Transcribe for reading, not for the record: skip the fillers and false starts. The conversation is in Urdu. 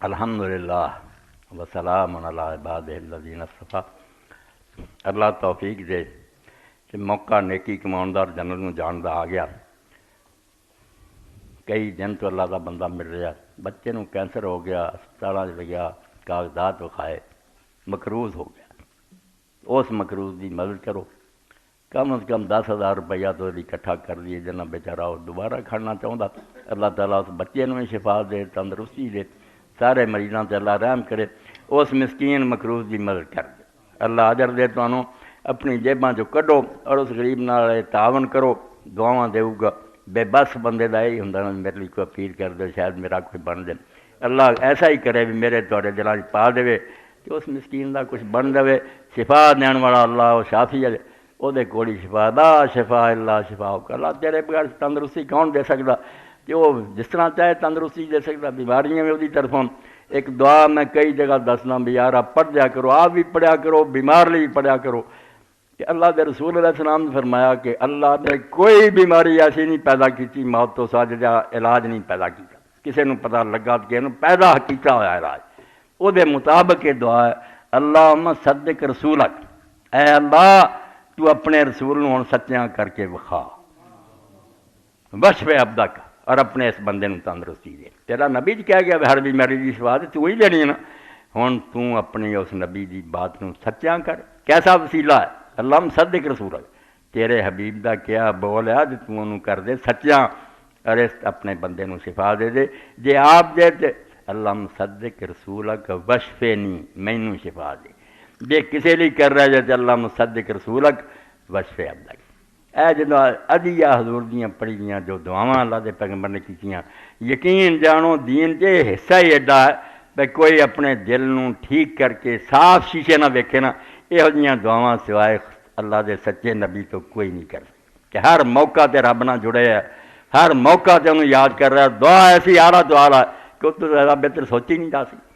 الحمدللہ وسلام علی عبادہ الذین اصطفیٰ۔ اللہ توفیق دے کہ موقع نیکی کماؤن دا اور جنت نوں جان دا آ گیا۔ کئی دن تو اللہ دا بندہ مل رہا، بچے نوں کینسر ہو گیا، ہسپتالاں وچ لگیا، کاغذات وکھائے، مقروض ہو گیا۔ اس مقروض دی مدد کرو، کم از کم 10,000 روپیہ تو اکٹھا کر دیے جنہ بیچارہ وہ دوبارہ کھڑنا چاہتا۔ اللہ تعالیٰ اس بچے نوں شفا دے، تندرستی دے، سارے مریضاں تے اللہ رحم کرے، اس مسکین مقروض دی مدد کر دے۔ اللہ اجر دے تانوں، اپنی جیباں چوں کڈو اور اس غریب نال تعاون کرو، دعاواں دیو گا۔ بے بس بندے دا یہی ہوندا نا، میرے لیے کوئی اپیل کر دے، شاید میرا کوئی بن جائے۔ اللہ ایسا ہی کرے بھی میرے تواڈے دلاں وچ پا دے کہ اس مسکین دا کچھ بن جائے۔ شفا دین والا اللہ وہ شافی ہے، وہ دے کوڑی شفا دا شفا اللہ شفا کا۔ اللہ تیرے بغیر تندرستی کون دے سکتا؟ کہ وہ جس طرح چاہے تندرستی دے سکتا، بیماریاں بھی وہی طرفوں۔ ایک دعا میں کئی جگہ دسنا بھی یار آپ پڑھ جا کرو، آپ بھی پڑھیا کرو، بیمار لی بھی پڑھیا کرو کہ اللہ دے رسول علیہ السلام نے فرمایا کہ اللہ نے کوئی بیماری ایسی نہیں پیدا کی موت تو سج جا علاج نہیں پیدا کیا۔ کسی نے پتہ لگا کہ انہوں پیدا کیتا ہوا علاج، وہ دے مطابق یہ دعا ہے، اللہم صدق رسولک، اے اللہ تو اپنے رسول ہوں سچیاں کر کے وکھا، وشف عبدک، اور اپنے اس بندے نوں تندرستی دے۔ تیرا نبی جی کہہ گیا ہر بیماری دی شفا دے، تو وہی دینی ہے نا۔ ہن تو اپنی اس نبی دی بات نوں سچیاں کر۔ کیسا وسیلہ ہے؟ اللہم صدق رسولک، تیرے حبیب دا کیا بول ہے جو تو انہوں کر دے سچیاں، اور اس اپنے بندے نوں شفا دے دے۔ جے آپ دے تے اللہم صدق رسولک وشفنی، مینوں شفا دے۔ جے کسی لیے کر رہا ہے تے اللہم صدق رسولک وشف عبدک۔ اے جدو ادیہ حضور دیاں پڑھی دیاں جو دعاواں اللہ دے پیغمبر نے کیتیاں، یقین جانو دین دے حصہ ہی ایڈا ہے کہ کوئی اپنے دل نوں ٹھیک کر کے صاف شیشے نہ ویکھے نا، یہ جیاں دعاواں سوائے اللہ دے سچے نبی تو کوئی نہیں کر سکتا۔ کہ ہر موقع تے رب نہ جڑے ہے، ہر موقع تے انہوں یاد کر رہا ہے، دعا ایسی آلہ تو آلہ کہ اس تو زیادہ بہتر سوچی نہیں جا سکتی۔